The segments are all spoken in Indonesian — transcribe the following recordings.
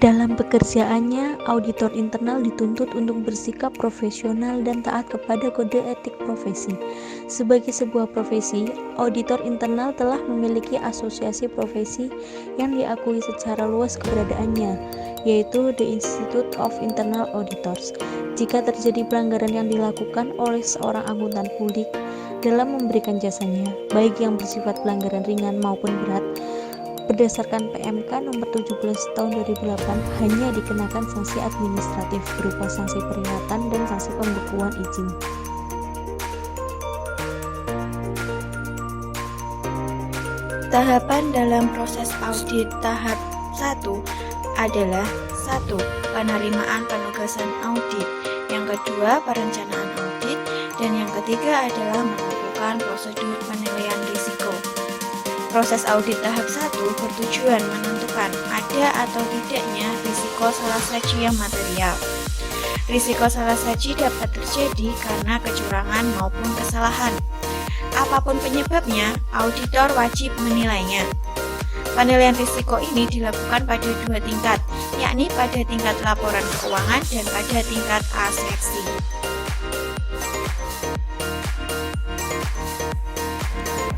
Dalam pekerjaannya, auditor internal dituntut untuk bersikap profesional dan taat kepada kode etik profesi. Sebagai sebuah profesi, auditor internal telah memiliki asosiasi profesi yang diakui secara luas keberadaannya, yaitu The Institute of Internal Auditors. Jika terjadi pelanggaran yang dilakukan oleh seorang akuntan publik dalam memberikan jasanya, baik yang bersifat pelanggaran ringan maupun berat, berdasarkan PMK nomor 17 tahun 2008 hanya dikenakan sanksi administratif berupa sanksi peringatan dan sanksi pembekuan izin. Tahapan dalam proses audit tahap 1 adalah 1. Penerimaan penugasan audit, yang kedua perencanaan audit, dan yang ketiga adalah melakukan prosedur penilaian risiko. Proses audit tahap 1 bertujuan menentukan ada atau tidaknya risiko salah-saji yang material. Risiko salah-saji dapat terjadi karena kecurangan maupun kesalahan. Apapun penyebabnya, auditor wajib menilainya. Penilaian risiko ini dilakukan pada dua tingkat, yakni pada tingkat laporan keuangan dan pada tingkat asersi.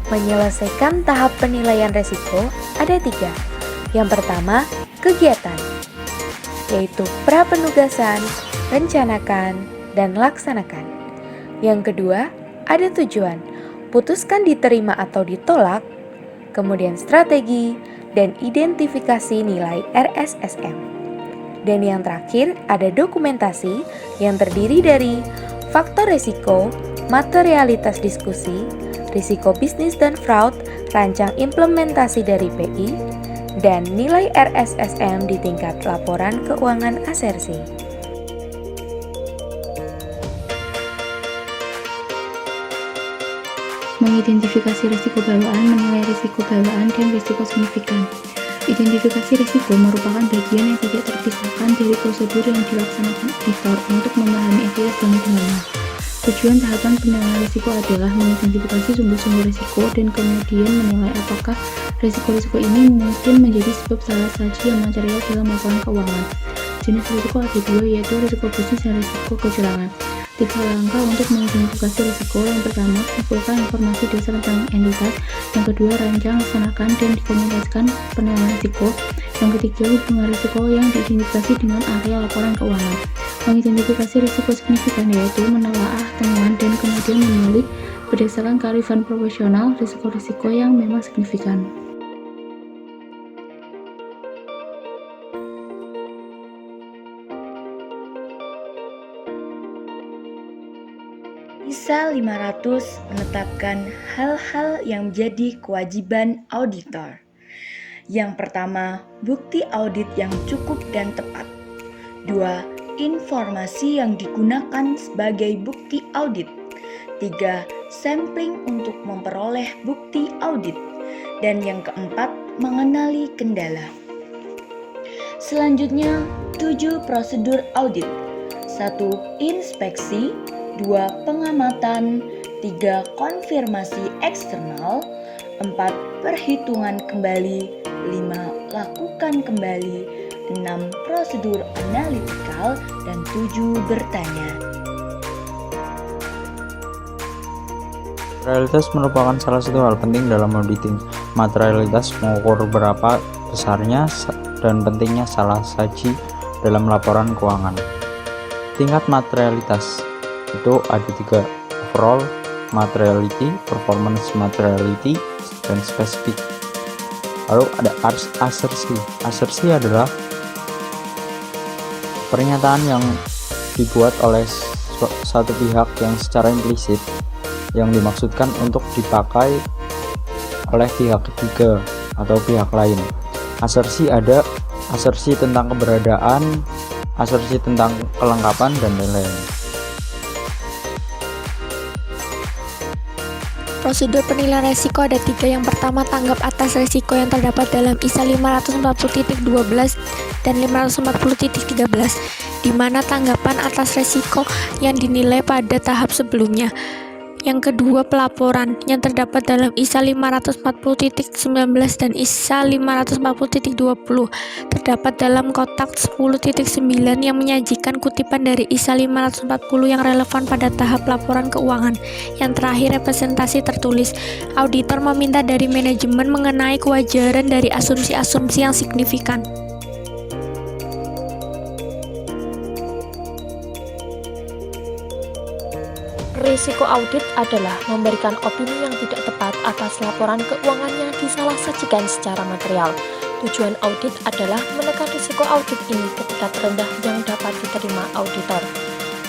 Menyelesaikan tahap penilaian risiko ada 3. Yang pertama, kegiatan, yaitu pra-penugasan, rencanakan, dan laksanakan. Yang kedua, ada tujuan, putuskan diterima atau ditolak, kemudian strategi, dan identifikasi nilai RSSM. Dan yang terakhir, ada dokumentasi yang terdiri dari faktor risiko, materialitas diskusi, risiko bisnis dan fraud, rancang implementasi dari PI, dan nilai RSSM di tingkat laporan keuangan asersi. Mengidentifikasi risiko bawaan, menilai risiko bawaan, dan risiko signifikan. Identifikasi risiko merupakan bagian yang tidak terpisahkan dari prosedur yang dilaksanakan auditor untuk memahami entitas dan lingkungannya. Tujuan tahapan penilaian risiko adalah mengidentifikasi sumber-sumber risiko dan kemudian menilai apakah risiko-risiko ini mungkin menjadi sebab salah-saji yang material dalam laporan keuangan. Jenis risiko ada 2, yaitu risiko bisnis dan risiko kecurangan. 3 langkah untuk mengidentifikasi risiko. Yang pertama, kumpulkan informasi dasar tentang entitas. Yang kedua, rancang, laksanakan, dan dokumentasikan penilaian risiko. Yang ketiga, hubungan risiko yang diidentifikasi dengan area laporan keuangan. Mengidentifikasi risiko signifikan yaitu menelaah temuan dan kemudian memilih berdasarkan kearifan profesional risiko-risiko yang memang signifikan. ISA 500 menetapkan hal-hal yang menjadi kewajiban auditor. Yang pertama, bukti audit yang cukup dan tepat. 2. Informasi yang digunakan sebagai bukti audit. 3. Sampling untuk memperoleh bukti audit. Dan yang keempat, mengenali kendala. Selanjutnya, 7 prosedur audit. 1. Inspeksi. 2. Pengamatan. 3. Konfirmasi eksternal. 4. Perhitungan kembali. 5. Lakukan kembali. 6. Prosedur analitikal, dan 7. Bertanya. Materialitas merupakan salah satu hal penting dalam auditing. Materialitas mengukur berapa besarnya dan pentingnya salah-saji dalam laporan keuangan. Tingkat materialitas itu ada 3: overall materiality, performance materiality, dan spesifik. Lalu ada asersi. Asersi adalah pernyataan yang dibuat oleh satu pihak yang secara implisit yang dimaksudkan untuk dipakai oleh pihak ketiga atau pihak lain. Asersi ada asersi tentang keberadaan, asersi tentang kelengkapan, dan lain-lain. Prosedur penilaian risiko ada 3. Yang pertama, tanggap atas risiko yang terdapat dalam ISA 540.12 dan 540.13, di mana tanggapan atas risiko yang dinilai pada tahap sebelumnya. Yang kedua, pelaporan yang terdapat dalam ISA 540.19 dan ISA 540.20 terdapat dalam kotak 10.9 yang menyajikan kutipan dari ISA 540 yang relevan pada tahap laporan keuangan. Yang terakhir, representasi tertulis. Auditor meminta dari manajemen mengenai kewajaran dari asumsi-asumsi yang signifikan. Risiko audit adalah memberikan opini yang tidak tepat atas laporan keuangan yang disalah sajikan secara material. Tujuan audit adalah menekan risiko audit ini ke tingkat terendah yang dapat diterima auditor.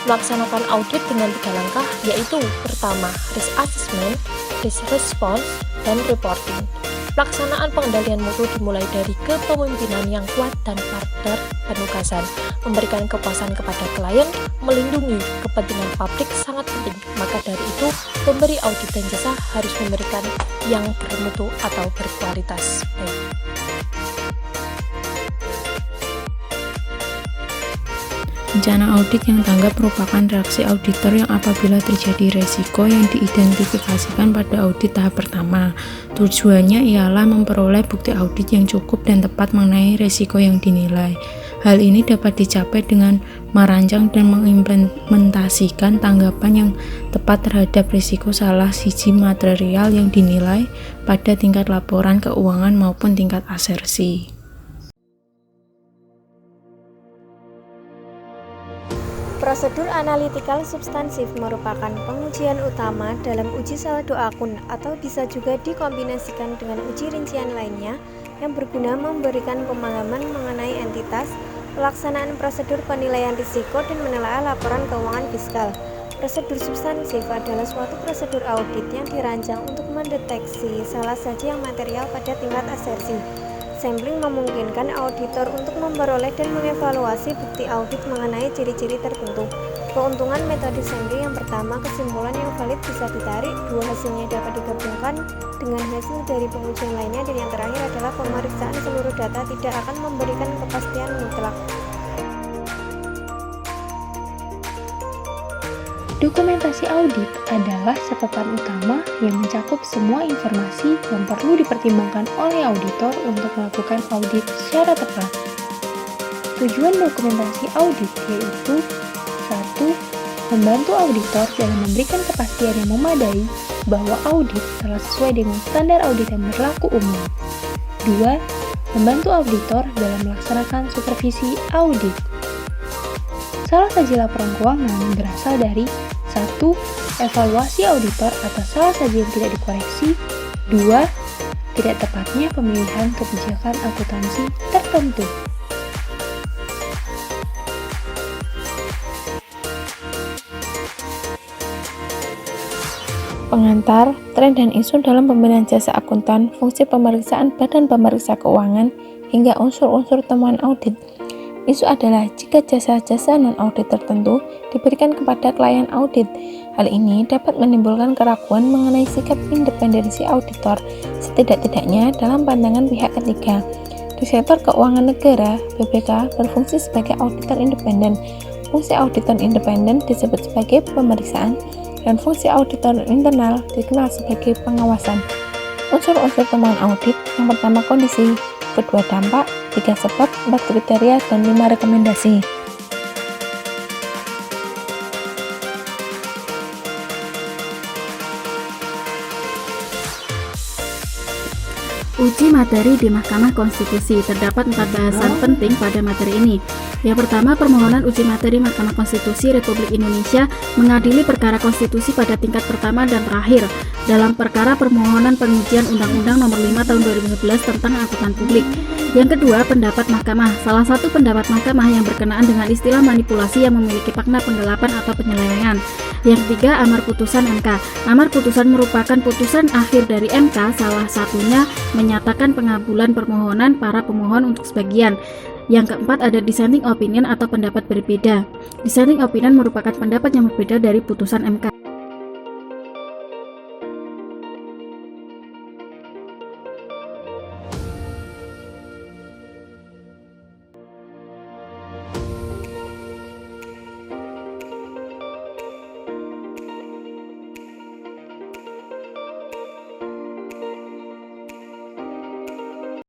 Melaksanakan audit dengan 3 langkah, yaitu pertama, risk assessment, risk response, dan reporting. Pelaksanaan pengendalian mutu dimulai dari kepemimpinan yang kuat dan partner penugasan, memberikan kepuasan kepada klien, melindungi kepentingan publik sangat penting. Maka dari itu, pemberi audit dan jasa harus memberikan yang bermutu atau berkualitas baik. Rencana audit yang tanggap merupakan reaksi auditor yang apabila terjadi resiko yang diidentifikasikan pada audit tahap pertama. Tujuannya ialah memperoleh bukti audit yang cukup dan tepat mengenai resiko yang dinilai. Hal ini dapat dicapai dengan merancang dan mengimplementasikan tanggapan yang tepat terhadap risiko salah siji material yang dinilai pada tingkat laporan keuangan maupun tingkat asersi. Prosedur analitikal substansif merupakan pengujian utama dalam uji saldo akun atau bisa juga dikombinasikan dengan uji rincian lainnya yang berguna memberikan pemahaman mengenai entitas, pelaksanaan prosedur penilaian risiko dan menelaah laporan keuangan fiskal. Prosedur substansif adalah suatu prosedur audit yang dirancang untuk mendeteksi salah saji yang material pada tingkat asersi. Sampling memungkinkan auditor untuk memperoleh dan mengevaluasi bukti audit mengenai ciri-ciri tertentu. Keuntungan metode sampling yang pertama, kesimpulan yang valid bisa ditarik, dua hasilnya dapat digabungkan dengan hasil dari pengujian lainnya, dan yang terakhir adalah pemeriksaan seluruh data tidak akan memberikan kepastian mutlak. Dokumentasi audit adalah catatan utama yang mencakup semua informasi yang perlu dipertimbangkan oleh auditor untuk melakukan audit secara tepat. Tujuan dokumentasi audit yaitu 1. Membantu auditor dalam memberikan kepastian yang memadai bahwa audit telah sesuai dengan standar audit yang berlaku umum. 2. Membantu auditor dalam melaksanakan supervisi audit. Salah saji laporan keuangan berasal dari 1. Evaluasi auditor atas salah saji yang tidak dikoreksi. 2. Tidak tepatnya pemilihan kebijakan akuntansi tertentu. Pengantar, tren dan isu dalam pemberian jasa akuntan, fungsi pemeriksaan badan pemeriksa keuangan, hingga unsur-unsur temuan audit. Isu adalah jika jasa-jasa non-audit tertentu diberikan kepada klien audit. Hal ini dapat menimbulkan keraguan mengenai sikap independensi auditor, setidak-tidaknya dalam pandangan pihak ketiga. Di sektor keuangan negara, BPK berfungsi sebagai auditor independen. Fungsi auditor independen disebut sebagai pemeriksaan, dan fungsi auditor internal dikenal sebagai pengawasan. Unsur-unsur temuan audit, yang pertama kondisi, kedua dampak, 3 sebab, 4 kriteria, dan 5 rekomendasi. Uji materi di Mahkamah Konstitusi. Terdapat 4 bahasan penting pada materi ini. Yang pertama, permohonan uji materi Mahkamah Konstitusi Republik Indonesia mengadili perkara konstitusi pada tingkat pertama dan terakhir dalam perkara permohonan pengujian Undang-Undang Nomor 5 Tahun 2011 tentang Angkutan Publik. Yang kedua, pendapat mahkamah. Salah satu pendapat mahkamah yang berkenaan dengan istilah manipulasi yang memiliki makna penggelapan atau penyelewengan. Yang ketiga, amar putusan MK. Amar putusan merupakan putusan akhir dari MK, salah satunya menyatakan pengabulan permohonan para pemohon untuk sebagian. Yang keempat, ada dissenting opinion atau pendapat berbeda. Dissenting opinion merupakan pendapat yang berbeda dari putusan MK.